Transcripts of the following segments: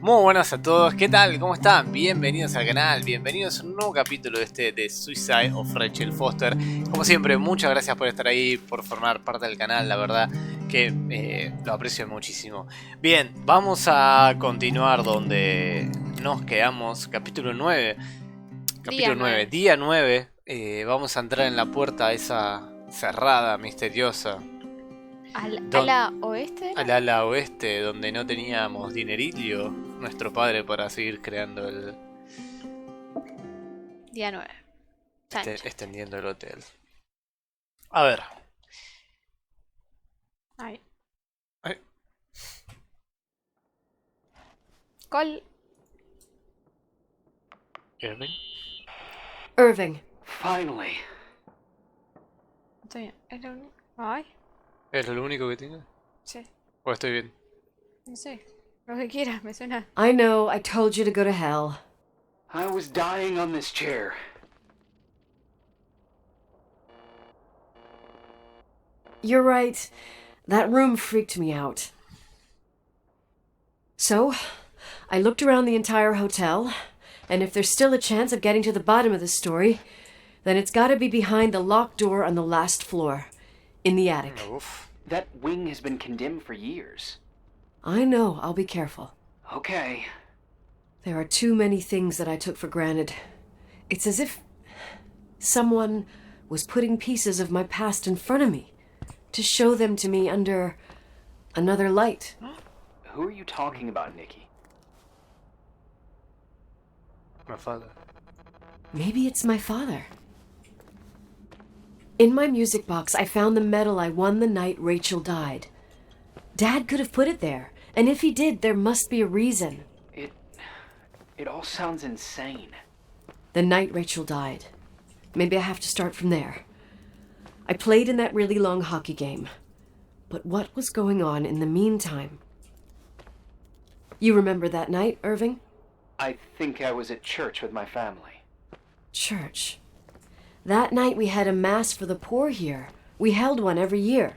Muy buenas a todos, ¿qué tal? ¿Cómo están? Bienvenidos al canal, bienvenidos a un nuevo capítulo de Suicide of Rachel Foster. Como siempre, muchas gracias por estar ahí, por formar parte del canal, la verdad que lo aprecio muchísimo. Bien, vamos a continuar donde nos quedamos, capítulo 9. Capítulo 9, día 9. Vamos a entrar en la puerta esa cerrada, misteriosa. ¿Al ala oeste? Al ala oeste, donde no teníamos dinerillo, nuestro padre, para seguir creando el... Día 9. Extendiendo el hotel. A ver. Ay. Ay. Col. Irving. Irving. Finally. Estoy bien. Es lo único. Ay. ¿Es lo único que tiene? Sí. ¿O estoy bien? No sé. Lo que quieras, me suena. I know, I told you to go to hell. I was dying on this chair. You're right. That room freaked me out. So, I looked around the entire hotel, and if there's still a chance of getting to the bottom of the story, then it's gotta be behind the locked door on the last floor. In the attic. Uf. That wing has been condemned for years. I know, I'll be careful. Okay. There are too many things that I took for granted. It's as if someone was putting pieces of my past in front of me to show them to me under another light. Who are you talking about, Nikki? My father. Maybe it's my father. In my music box, I found the medal I won the night Rachel died. Dad could have put it there, and if he did, there must be a reason. It all sounds insane. The night Rachel died. Maybe I have to start from there. I played in that really long hockey game. But what was going on in the meantime? You remember that night, Irving? I think I was at church with my family. Church. That night we had a mass for the poor here. We held one every year.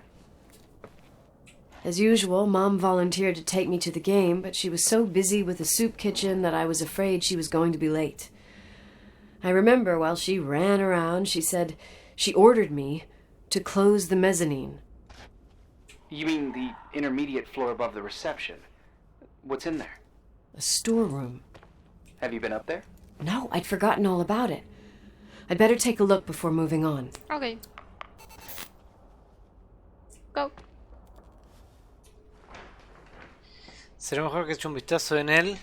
As usual, Mom volunteered to take me to the game, but she was so busy with the soup kitchen that I was afraid she was going to be late. I remember while she ran around, she said she ordered me to close the mezzanine. You mean the intermediate floor above the reception? What's in there? A storeroom. Have you been up there? No, I'd forgotten all about it. I'd better take a look before moving on. Ok. Go. Será mejor que eche un vistazo en él.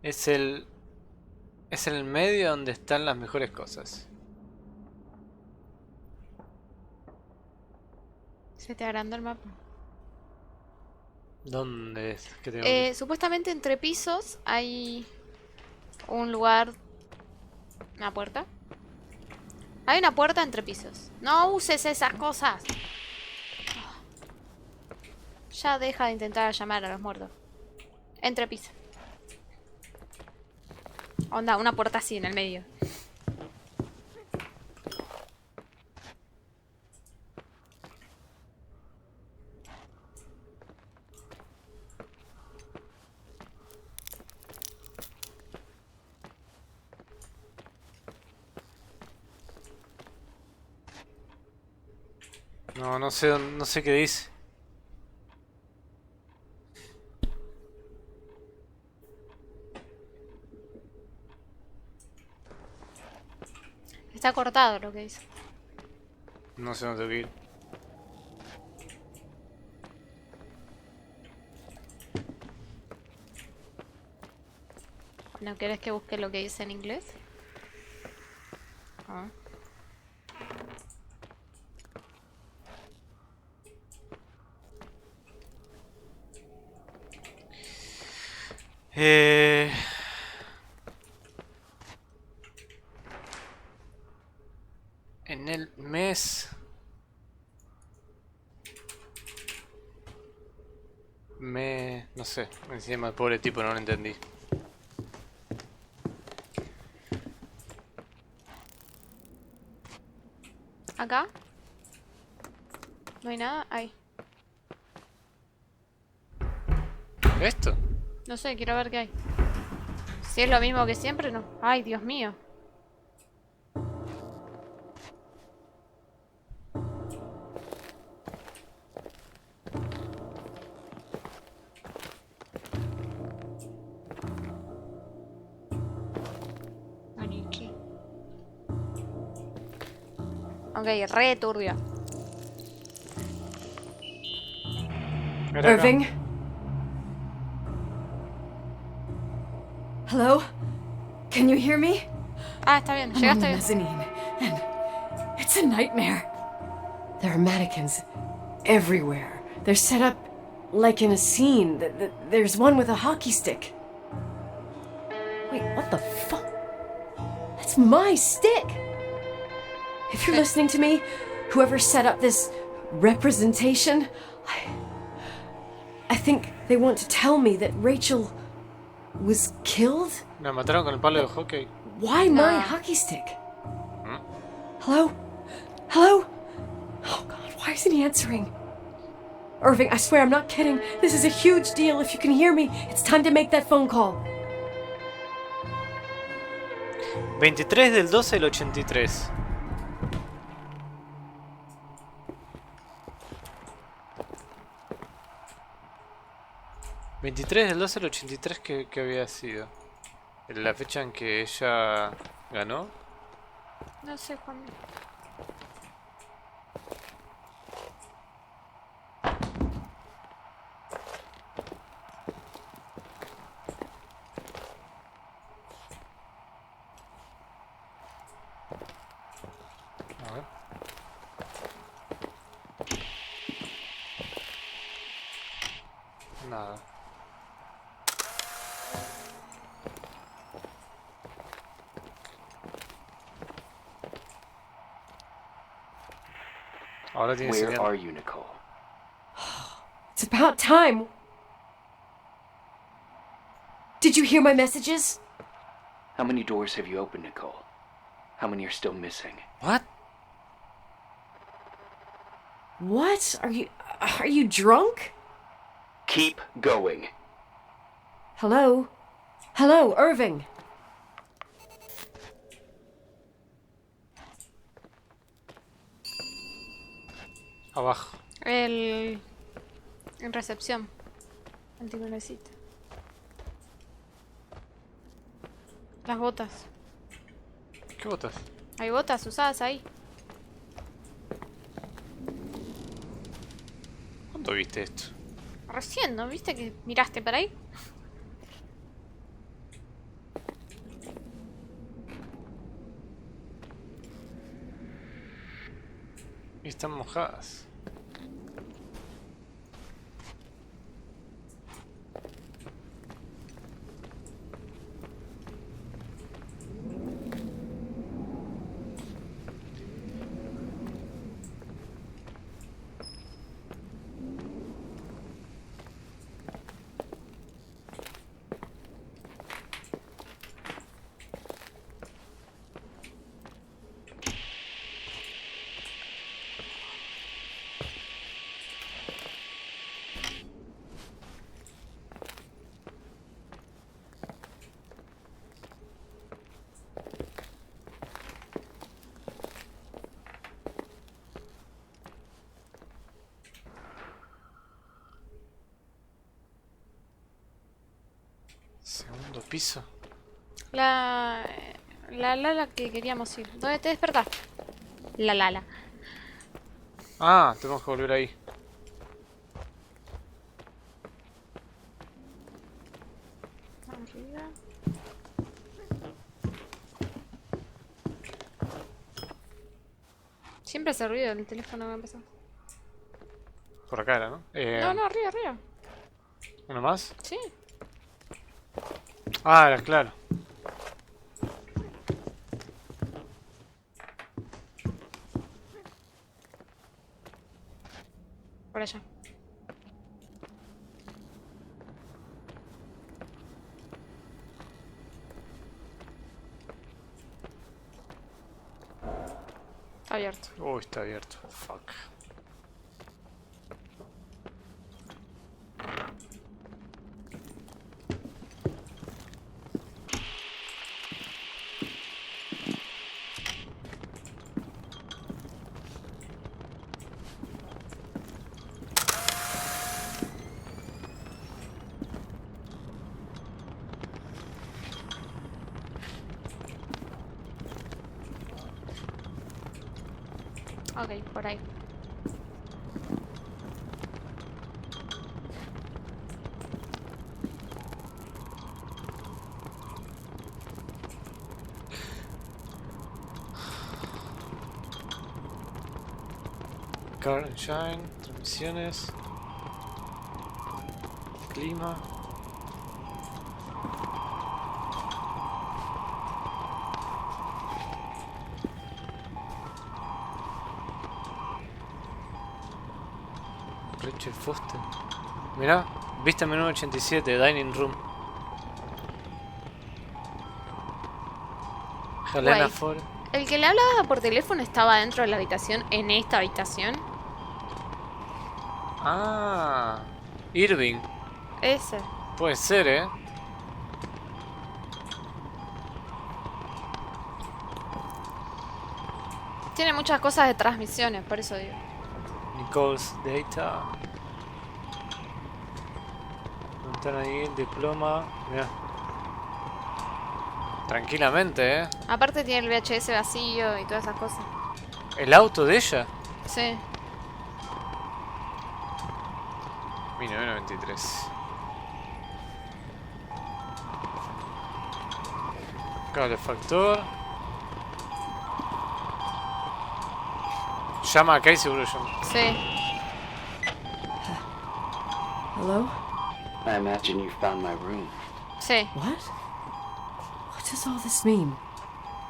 Es el medio donde están las mejores cosas. Se te agrandó el mapa. ¿Dónde es? ¿Qué tengo que... Supuestamente entre pisos hay un lugar. Una puerta. Hay una puerta entre pisos. No uses esas cosas. Ya deja de intentar llamar a los muertos. Entre pisos. Onda, una puerta así en el medio. No, no sé qué dice. Está cortado lo que dice. No sé dónde tengo que ir. ¿No quieres que busque lo que dice en inglés? Ah. En el mes... No sé, encima el pobre tipo no lo entendí. ¿Acá? ¿No hay nada? Ahí. ¿Esto? No sé, quiero ver qué hay. Si es lo mismo que siempre, no. Ay, Dios mío. Maniquí. Ok, re turbio. Mira acá. Irving? Hello? Can you hear me? Ah, está bien. I'm on Llegaste the bien. mezzanine, and it's a nightmare. There are mannequins everywhere. They're set up like in a scene. There's one with a hockey stick. Wait, what the fuck? That's my stick! If you're listening to me, whoever set up this representation, I think they want to tell me that Rachel was killed? La mataron con el palo de hockey. Why my hockey stick? Hello? Hello? Oh god, why isn't he answering? Irving, I swear I'm not kidding. This is a huge deal. If you can hear me, it's time to make that phone call. 23 del 12 del 83. ¿23 del 12 del 83 que había sido? ¿La fecha en que ella ganó? No sé cuándo. A ver. Nada. Ahora tiene Where señal. are you, Nicole? It's about time. Did you hear my messages? How many doors have you opened, Nicole? How many are still missing? What? What? Are you drunk? Keep going. Hello? Hello, Irving. Abajo. En recepción. Anticonecita. Las botas. ¿Qué botas? Hay botas usadas ahí. ¿Cuándo viste esto? Recién, ¿no? ¿Viste que miraste para ahí? Y están mojadas. Segundo piso. La que queríamos ir. ¿Dónde te despertaste? La. Ah, tenemos que volver ahí. Arriba. Siempre hace ruido el teléfono que empezó. Por acá era, ¿no? No, arriba. ¿Uno más? Sí. Ah, era claro. Por allá. Está abierto. Uy, está abierto. Fuck. Ok, por ahí. Car and Shine, transmisiones, clima. Rachel Foster. Mirá, vista menú 87, Dining Room. Helena Wait. Ford. ¿El que le hablaba por teléfono estaba dentro de la habitación, en esta habitación? Ah, Irving. Ese. Puede ser, ¿eh? Tiene muchas cosas de transmisiones, por eso digo. Nicole's Data. Montar ahí el diploma. Mirá. Tranquilamente, ¿eh? Aparte tiene el VHS vacío y todas esas cosas. ¿El auto de ella? Sí. 1993. Cable factor. Llama acá y seguro llama. Sí. Hello? I imagine you found my room. Sí. What? What does all this mean?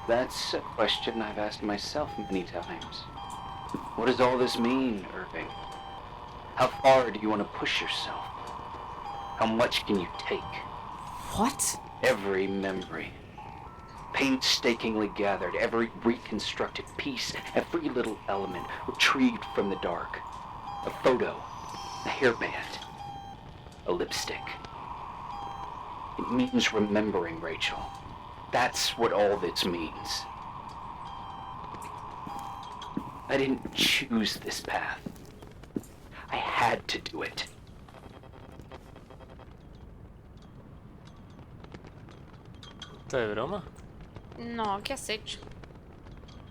That's a question I've asked myself many times. What does all this mean, Irving? How far do you want to push yourself? How much can you take? What? Every memory, painstakingly gathered, every reconstructed piece, every little element retrieved from the dark. A photo, a hairband, a lipstick. It means remembering, Rachel. That's what all this means. I didn't choose this path. I had to do it. ¿Está de broma? No, ¿qué has hecho?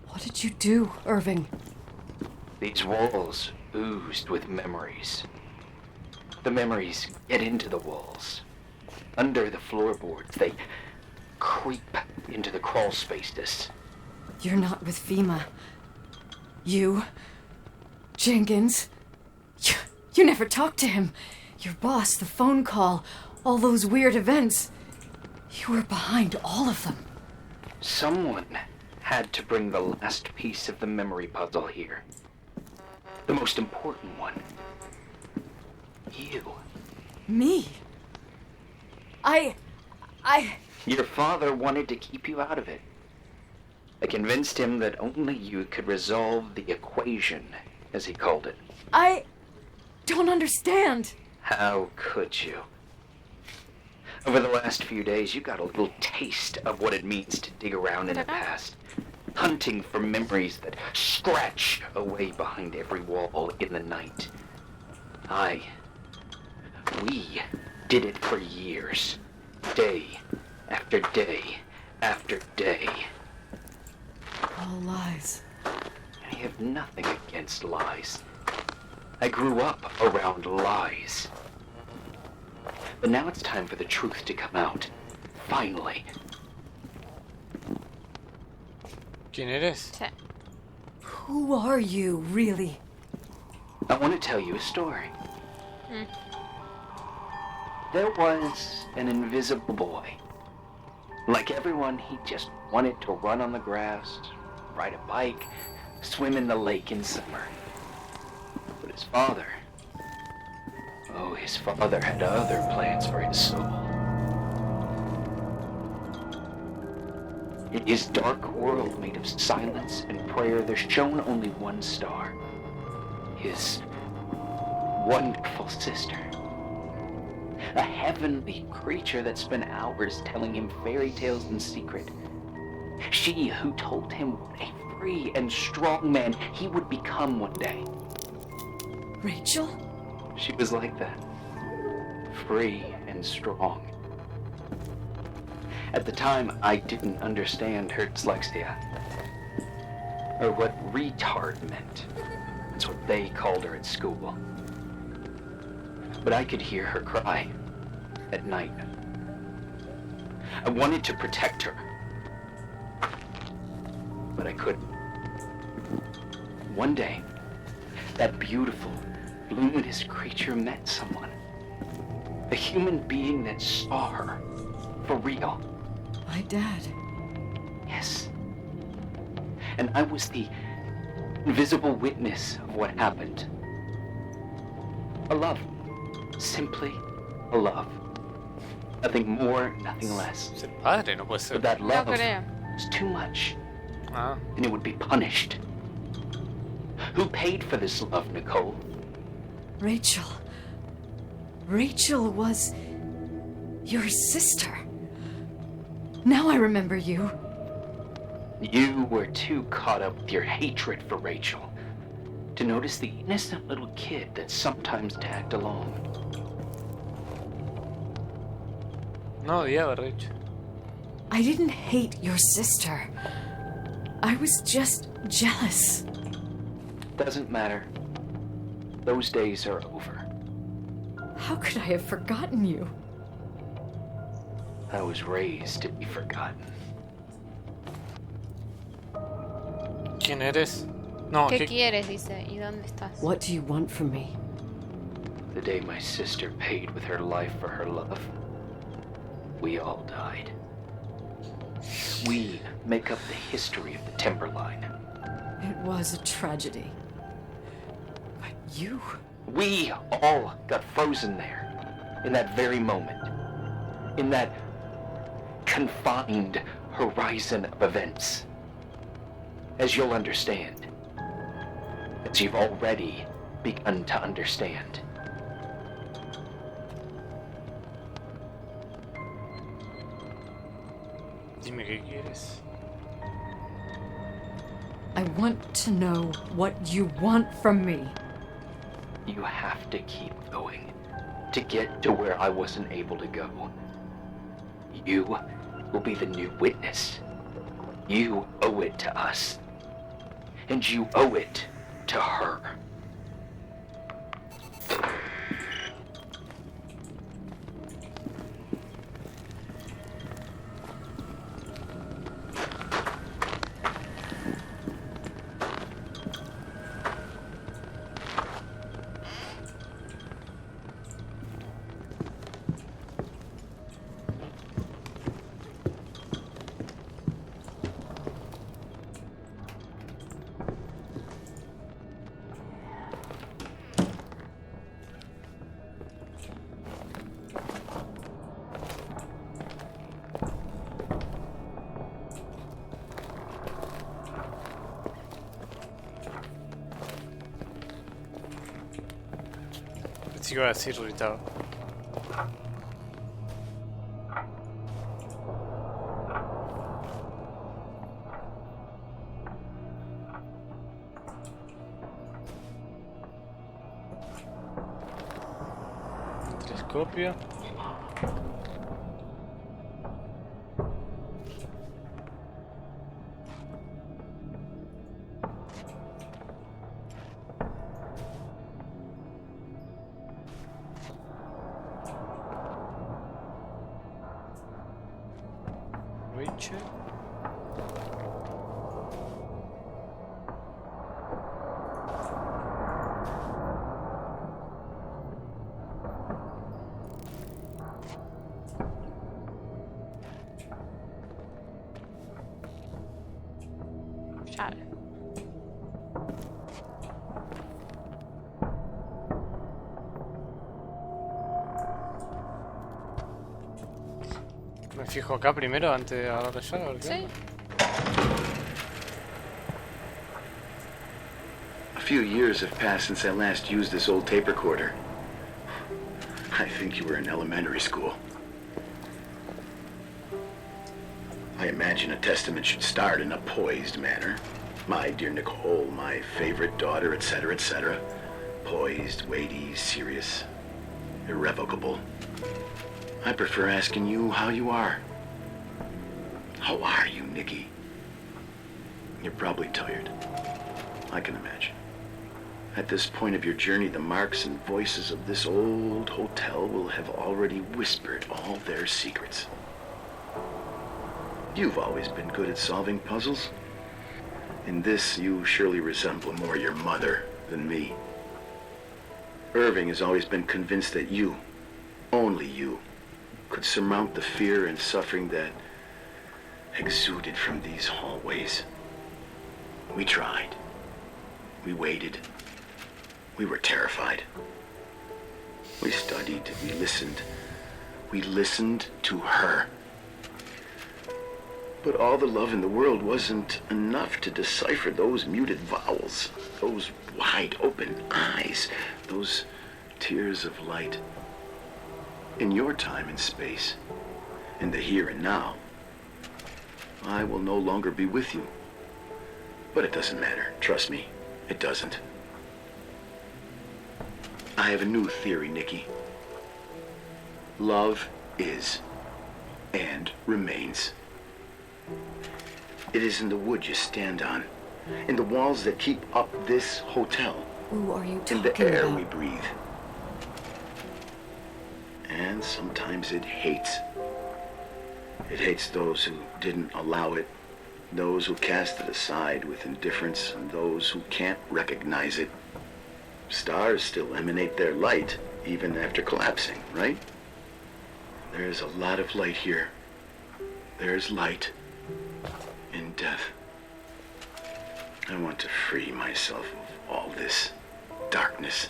What did you do, Irving? These walls oozed with memories. The memories get into the walls. Under the floorboards, they creep into the crawl spaces. You're not with FEMA. You... Jenkins... You never talked to him. Your boss, the phone call, all those weird events. You were behind all of them. Someone had to bring the last piece of the memory puzzle here. The most important one. You. Me? I... Your father wanted to keep you out of it. I convinced him that only you could resolve the equation, as he called it. I don't understand. How could you? Over the last few days, you got a little taste of what it means to dig around in the past. Hunting for memories that scratch away behind every wall in the night. We did it for years. Day after day after day. All lies. I have nothing against lies. I grew up around lies. But now it's time for the truth to come out. Finally. ¿Quién eres? Sí. Who are you, really? I want to tell you a story. There was an invisible boy. Like everyone, he just wanted to run on the grass, ride a bike, swim in the lake in summer. But his father had other plans for his soul. In his dark world made of silence and prayer, there shone only one star. His wonderful sister. A heavenly creature that spent hours telling him fairy tales in secret. She who told him what a free and strong man he would become one day. Rachel? She was like that. Free and strong. At the time, I didn't understand her dyslexia. or what retard meant. That's what they called her at school. But I could hear her cry at night. I wanted to protect her, but I couldn't. One day, that beautiful, luminous creature met someone. A human being that saw her for real. My dad. Yes. And I was the invisible witness of what happened. A love. Simply a love. Nothing more, nothing less. Es el padre, no puede ser. But that No love creo. was too much, Ah, and it would be punished. Who paid for this love, Nicole? Rachel. Rachel was your sister. Now I remember you. You were too caught up with your hatred for Rachel to notice the innocent little kid that sometimes tagged along. no odiaba a Rachel. I didn't hate your sister. I was just jealous. Doesn't matter. Those days are over. How could I have forgotten you? I was raised to be forgotten. ¿Quién eres? No, ¿Qué quieres? Dice. ¿Y dónde estás? What do you want from me? The day my sister paid with her life for her love, we all died. We make up the history of the Timberline. It was a tragedy. But you... We all got frozen there, in that very moment, in that confined horizon of events. As you'll understand, as you've already begun to understand. Dime qué quieres. I want to know what you want from me. You have to keep going to get to where I wasn't able to go. You will be the new witness. You owe it to us. And you owe it to her. Pensé que iba a decir irritado. Telescopio. Rachel. Claro. Me fijo acá primero antes de agarrar la llave. A ver qué Sí. onda. A few years have passed since I last used this old tape recorder. I think you were in elementary school. I imagine a testament should start in a poised manner. My dear Nicole, my favorite daughter, etc., etc. Poised, weighty, serious, irrevocable. I prefer asking you how you are. How are you, Nikki? You're probably tired. I can imagine. At this point of your journey, the marks and voices of this old hotel will have already whispered all their secrets. You've always been good at solving puzzles. In this, you surely resemble more your mother than me. Irving has always been convinced that you, only you, could surmount the fear and suffering that exuded from these hallways. We tried. We waited. We were terrified. We studied. We listened. We listened to her. But all the love in the world wasn't enough to decipher those muted vowels, those wide open eyes, those tears of light. In your time and space, in the here and now, I will no longer be with you. But it doesn't matter. Trust me, it doesn't. I have a new theory, Nikki. Love is and remains. It is in the wood you stand on, in the walls that keep up this hotel, Who are you talking in the air about? we breathe. And sometimes it hates. It hates those who didn't allow it, those who cast it aside with indifference, and those who can't recognize it. Stars still emanate their light, even after collapsing, right? There's a lot of light here. There's light in death. I want to free myself of all this darkness.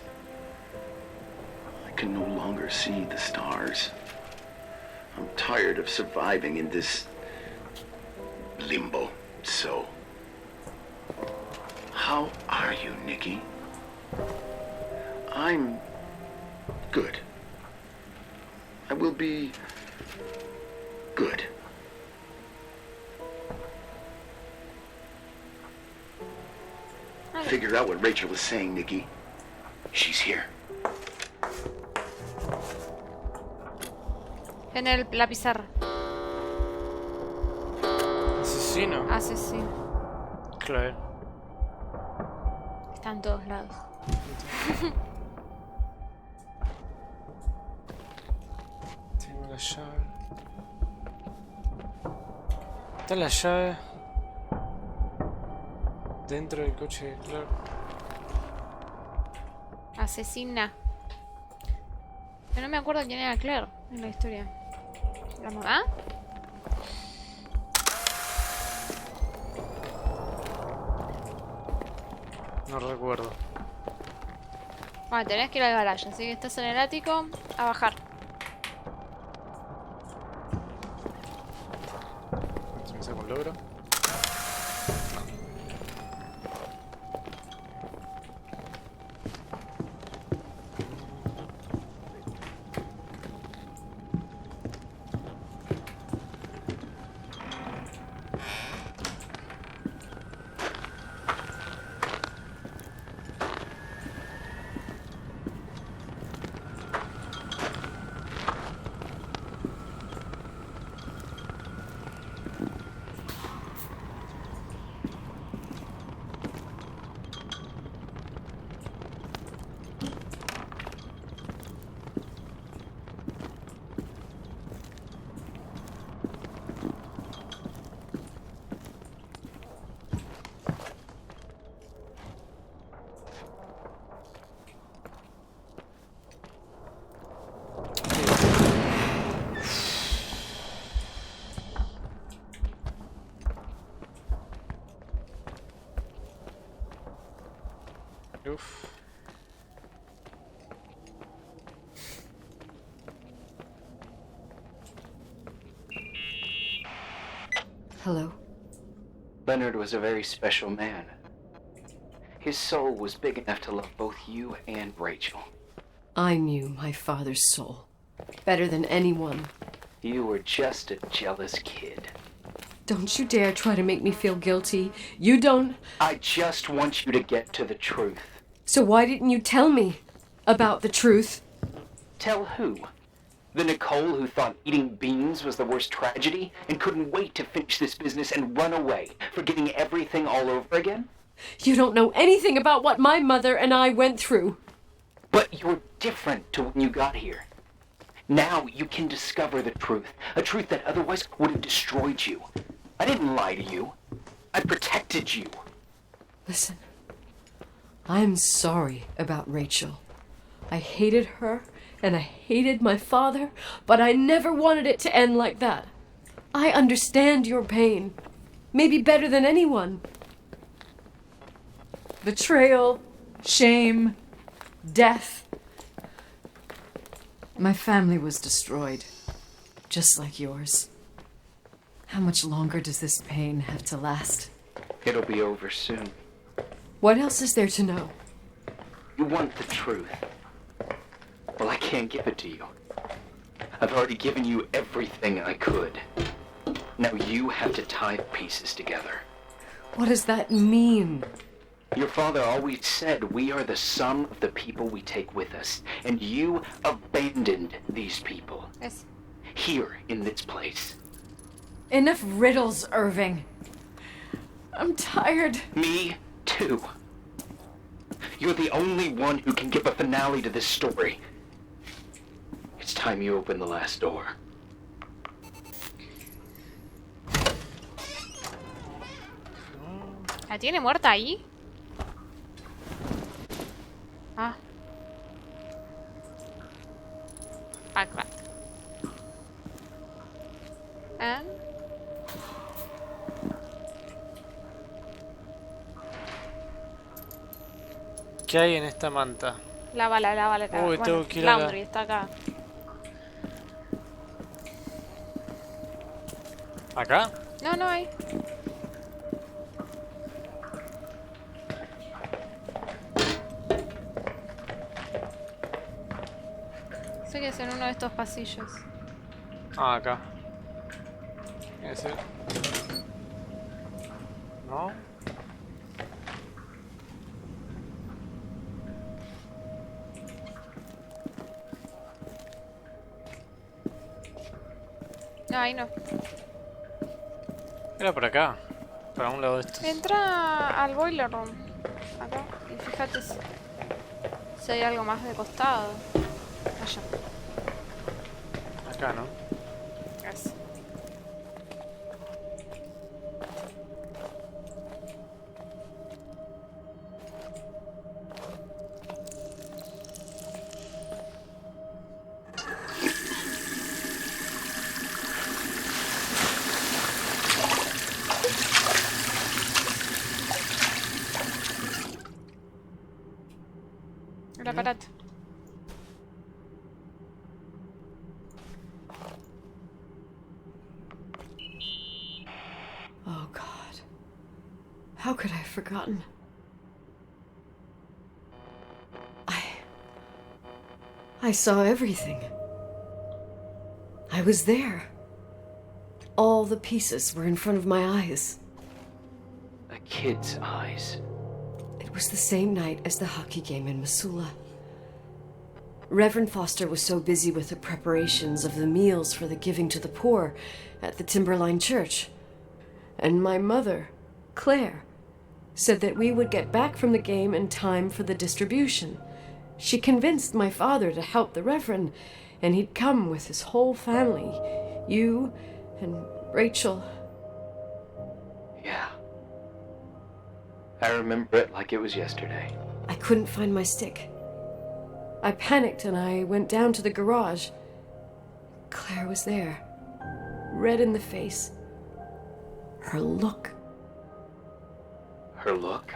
I can no longer see the stars. I'm tired of surviving in this limbo. So, how are you, Nikki? I'm good. I will be good. Figure out what Rachel was saying, Nikki. She's here. En la pizarra. Asesino. Asesino. Claro. Está en todos lados. Tengo la llave. Está la llave dentro del coche de Clark. Asesina. Pero no me acuerdo quién era Claire en la historia. ¿La mamá? No recuerdo. Bueno, tenés que ir al garaje, así que estás en el ático a bajar. ¿Se me saca un logro? Uf. Hello. Leonard was a very special man. His soul was big enough to love both you and Rachel. I knew my father's soul better than anyone. You were just a jealous kid. Don't you dare try to make me feel guilty. You don't... I just want you to get to the truth. So why didn't you tell me about the truth? Tell who? The Nicole who thought eating beans was the worst tragedy and couldn't wait to finish this business and run away, forgetting everything all over again? You don't know anything about what my mother and I went through. But you're different to when you got here. Now you can discover the truth, a truth that otherwise would have destroyed you. I didn't lie to you. I protected you. Listen, I'm sorry about Rachel. I hated her, and I hated my father, but I never wanted it to end like that. I understand your pain, maybe better than anyone. Betrayal, shame, death. My family was destroyed, just like yours. How much longer does this pain have to last? It'll be over soon. What else is there to know? You want the truth. Well, I can't give it to you. I've already given you everything I could. Now you have to tie the pieces together. What does that mean? Your father always said we are the sum of the people we take with us, and you abandoned these people. Yes. Here, in this place. Enough riddles, Irving. I'm tired. Me, too. You're the only one who can give a finale to this story. It's time you open the last door. ¿La tiene muerta ahí? Ah. Back. And ¿Qué hay en esta manta? lávala. Uy, Bueno, tengo que ir a la- laundry está acá. ¿Acá? No hay. Sé que es en uno de estos pasillos. Ah, acá. ¿Ese? ¿No? No, ahí no. Era por acá. Para un lado de estos. Entra al boiler room. Acá. Y fíjate si hay algo más de costado. Allá. Acá, ¿no? Gracias. El aparato. Oh, God. How could I have forgotten? I saw everything. I was there. All the pieces were in front of my eyes. A kid's eyes. It was the same night as the hockey game in Missoula. Reverend Foster was so busy with the preparations of the meals for the giving to the poor at the Timberline Church. And my mother, Claire, said that we would get back from the game in time for the distribution. She convinced my father to help the Reverend, and he'd come with his whole family. You and Rachel. Yeah. I remember it like it was yesterday. I couldn't find my stick. I panicked and I went down to the garage. Claire was there, red in the face. Her look. Her look?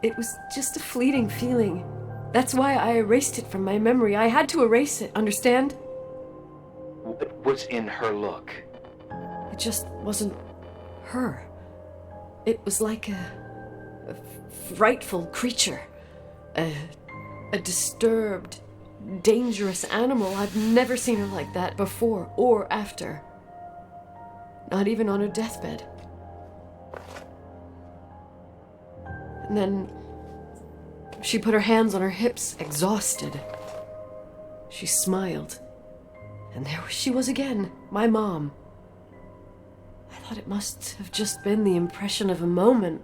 It was just a fleeting feeling. That's why I erased it from my memory. I had to erase it, understand? What was in her look? It just wasn't her. It was like a frightful creature. A disturbed, dangerous animal. I've never seen her like that before or after. Not even on her deathbed. And then she put her hands on her hips, exhausted. She smiled. And there she was again, my mom. I thought it must have just been the impression of a moment.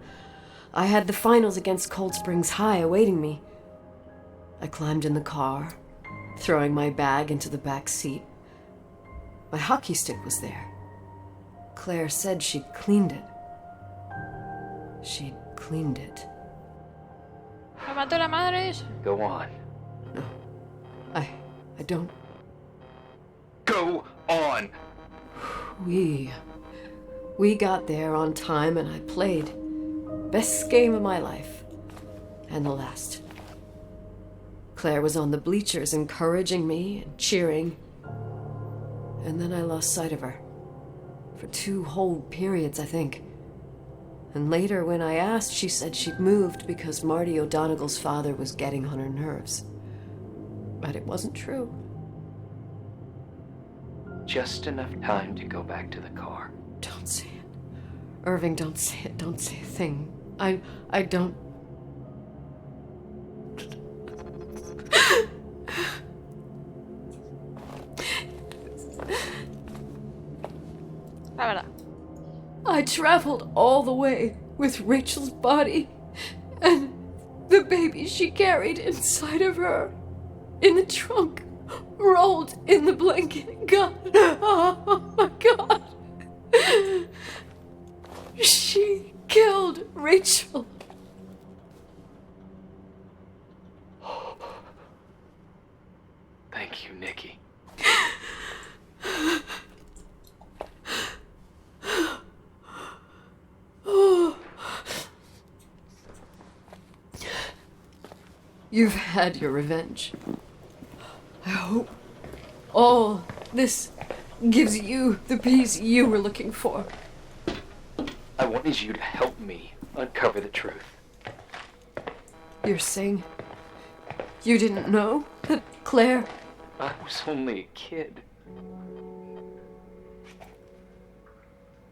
I had the finals against Cold Springs High awaiting me. I climbed in the car, throwing my bag into the back seat. My hockey stick was there. Claire said she'd cleaned it. She'd cleaned it. ¿Lo mató la madre de ella? Go on. No, I don't. Go on! We got there on time and I played. Best game of my life. And the last. Claire was on the bleachers encouraging me and cheering. And then I lost sight of her. For 2 whole periods, I think. And later, when I asked, she said she'd moved because Marty O'Donegal's father was getting on her nerves. But it wasn't true. Just enough time to go back to the car. Don't say it. Irving, don't say it. Don't say a thing. I don't... La verdad. I traveled all the way with Rachel's body and the baby she carried inside of her in the trunk, rolled in the blanket. God, oh my God. She killed Rachel. Thank you, Nikki. You've had your revenge. I hope all this gives you the peace you were looking for. I wanted you to help me uncover the truth. You're saying you didn't know that Claire... I was only a kid.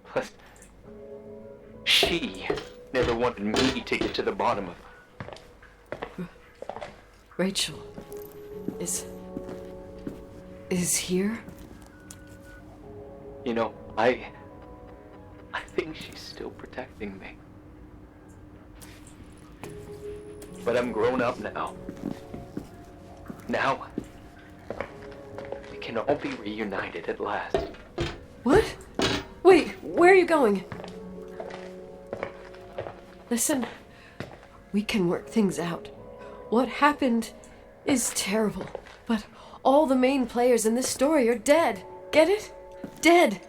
Plus, she never wanted me to get to the bottom of it. Rachel is here? You know, I think she's still protecting me. But I'm grown up now. Now, we can all be reunited at last. What? Wait, where are you going? Listen, we can work things out. What happened is terrible, but all the main players in this story are dead. Get it? Dead.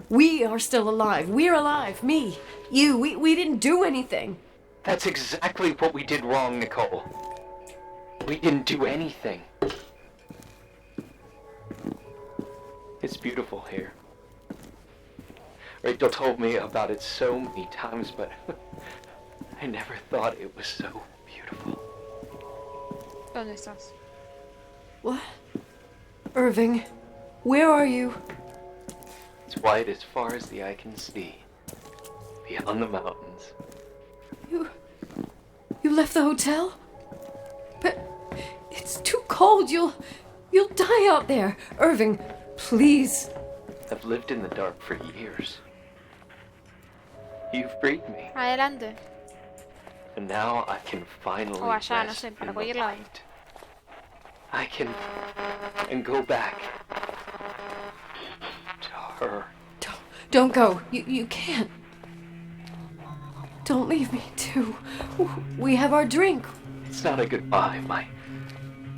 We are still alive. We're alive. Me, you, we didn't do anything. That's exactly what we did wrong, Nicole. We didn't do anything. It's beautiful here. Rachel told me about it so many times, but I never thought it was so beautiful. ¿Dónde estás? What? Irving, where are you? It's white as far as the eye can see, beyond the mountains. You left the hotel? But it's too cold. You'll die out there. Irving, please. I've lived in the dark for years. You've freed me, Adelante. and now I can finally O allá, no rest sé, para in the cualquier lado. light. I can go back to her. Don't go. You can't. Don't leave me, too. We have our drink. It's not a goodbye, my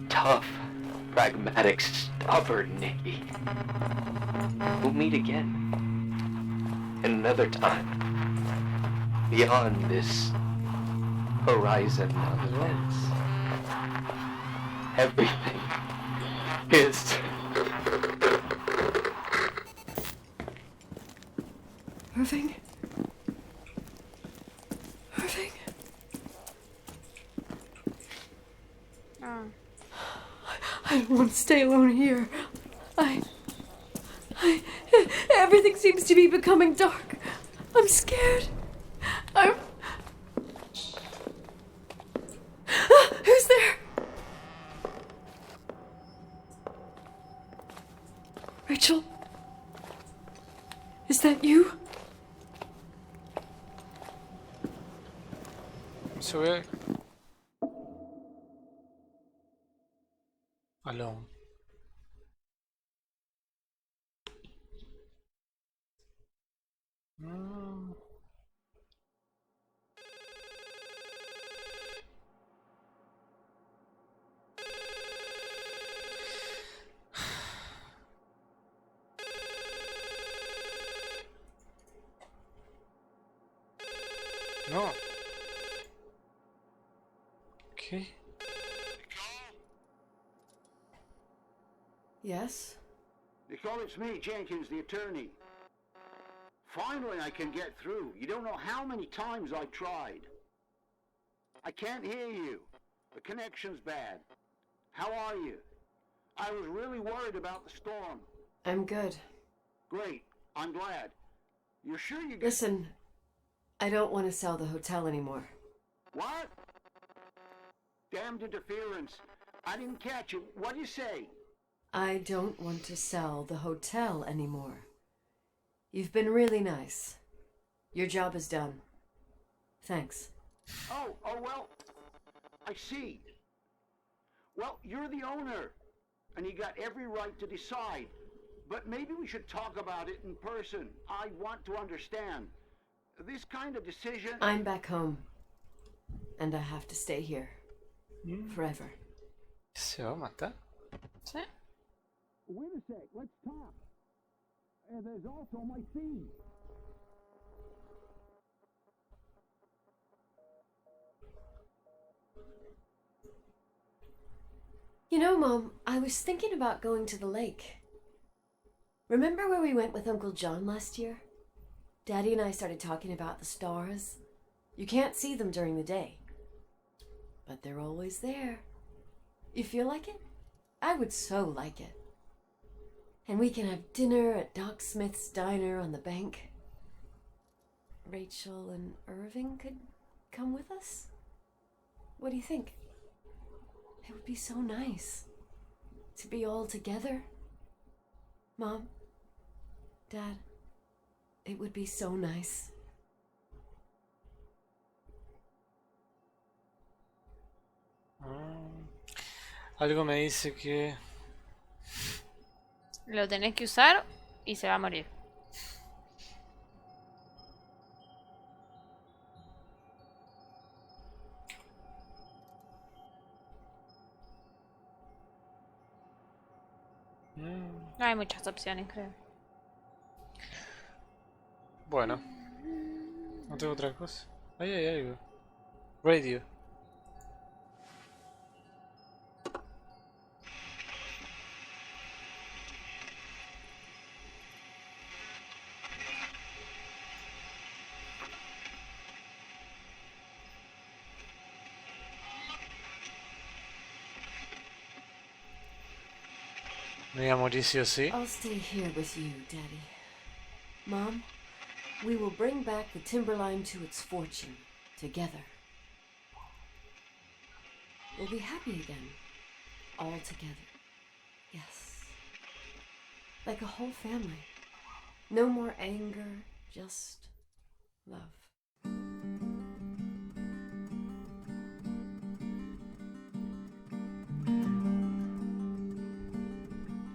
tough, pragmatic, stubborn Nikki. We'll meet again. In another time. Beyond this horizon of events. Everything is... Irving? Irving? Ah. I don't want to stay alone here. Everything seems to be becoming dark. I'm scared. Who's there? Rachel? Is that you? Se ve. Alone. Mm. No. Okay. Yes? Nicole, it's me, Jenkins, the attorney. Finally, I can get through. You don't know how many times I tried. I can't hear you. The connection's bad. How are you? I was really worried about the storm. I'm good. Great. I'm glad. You're sure you... Listen, I don't want to sell the hotel anymore. What? Damned interference. I didn't catch it. What'd you say? I don't want to sell the hotel anymore. You've been really nice. Your job is done. Thanks. Oh, well, I see. Well, you're the owner, and you got every right to decide. But maybe we should talk about it in person. I want to understand. This kind of decision... I'm back home. And I have to stay here. Forever. ¿Se va a matar? Sí. Wait a sec, let's talk. There's also my fee. You know, Mom, I was thinking about going to the lake. Remember where we went with Uncle John last year? Daddy and I started talking about the stars. You can't see them during the day, but they're always there. You feel like it? I would so like it. And we can have dinner at Doc Smith's diner on the bank. Rachel and Irving could come with us? What do you think? It would be so nice to be all together. Mom, Dad, it would be so nice. Algo me dice que... Lo tenés que usar y se va a morir. No hay muchas opciones, creo. Bueno. No tengo otra cosa. Ahí hay algo. Radio. Me voy a morir sí o sí. I'll stay here with you, Daddy. Mom, we will bring back the timberline to its fortune together. We'll be happy again, all together. Yes. Like a whole family. No more anger, just love.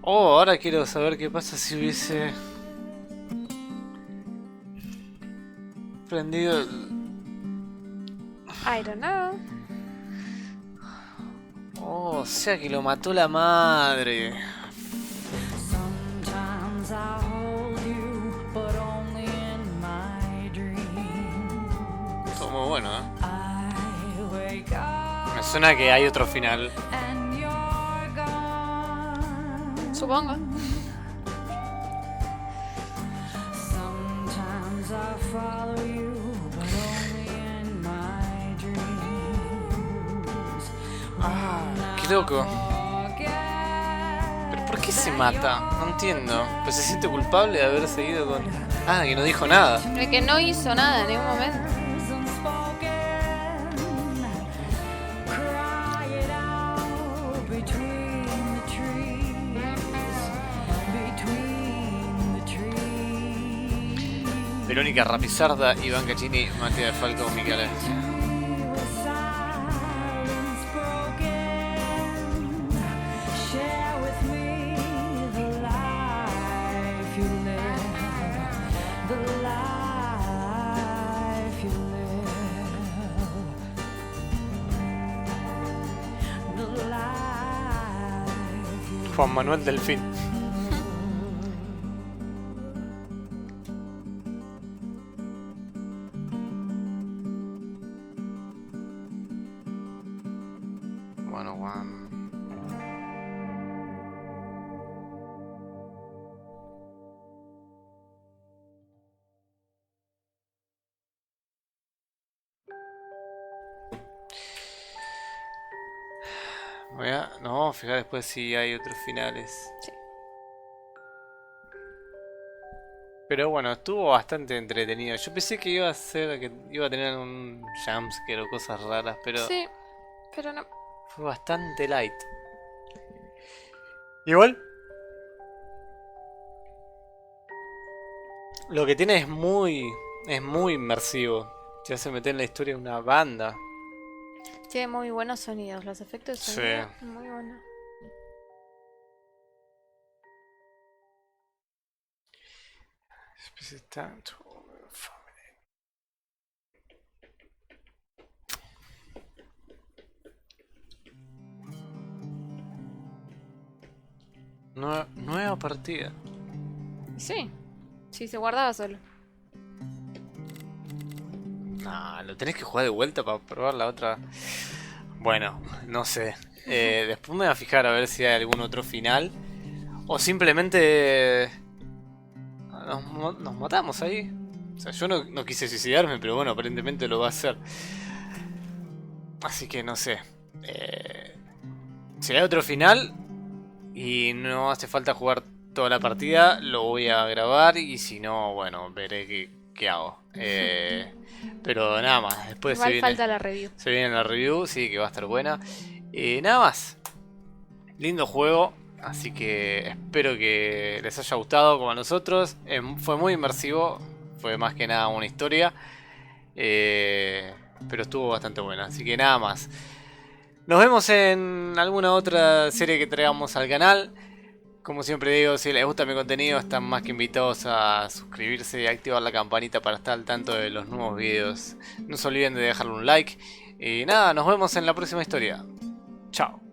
Oh, ahora quiero saber qué pasa si hubiese prendido el... I don't know. Oh, o sea que lo mató la madre. Sometimes I hold you, but only in my dreams. Estuvo muy bueno, ¿eh? I wake up Me suena que hay otro final. and you're gone. Supongo. Sometimes I follow you, but only in my dreams. Qué loco. ¿Pero por qué se mata? No entiendo. ¿Pues se siente culpable de haber seguido con...? Ah, que no dijo nada. El que no hizo nada en ningún momento. Between the trees, between Verónica Rapizarda, Iván Caccini, Matías de Falco, Miquel. Juan Manuel Delfín. Bueno, Juan. No, vamos a fijar después si hay otros finales. Sí. Pero bueno, estuvo bastante entretenido. Yo pensé que iba a ser, que iba a tener un jumpscare o cosas raras, pero Sí, pero no. fue bastante light. Igual, lo que tiene es muy inmersivo. Te hace meter en la historia de una banda. Tiene muy buenos sonidos, los efectos de Sí. sonido, muy buenos. Nueva partida. Sí, sí, se guardaba solo. Nah, lo tenés que jugar de vuelta para probar la otra. Bueno, no sé. Después me voy a fijar a ver si hay algún otro final. O simplemente nos matamos ahí. O sea, yo no quise suicidarme, pero bueno, aparentemente lo va a hacer. Así que no sé. Si hay otro final y no hace falta jugar toda la partida, lo voy a grabar. Y si no, bueno, veré qué hago. Pero nada más. Después Igual falta la review. se viene la review, sí, que va a estar buena. Nada más. Lindo juego. Así que espero que les haya gustado como a nosotros. Fue muy inmersivo. Fue más que nada una historia. Pero estuvo bastante buena. Así que nada más. Nos vemos en alguna otra serie que traigamos al canal. Como siempre digo, si les gusta mi contenido, están más que invitados a suscribirse y activar la campanita para estar al tanto de los nuevos videos. No se olviden de dejarle un like. Y nada, nos vemos en la próxima historia. Chao.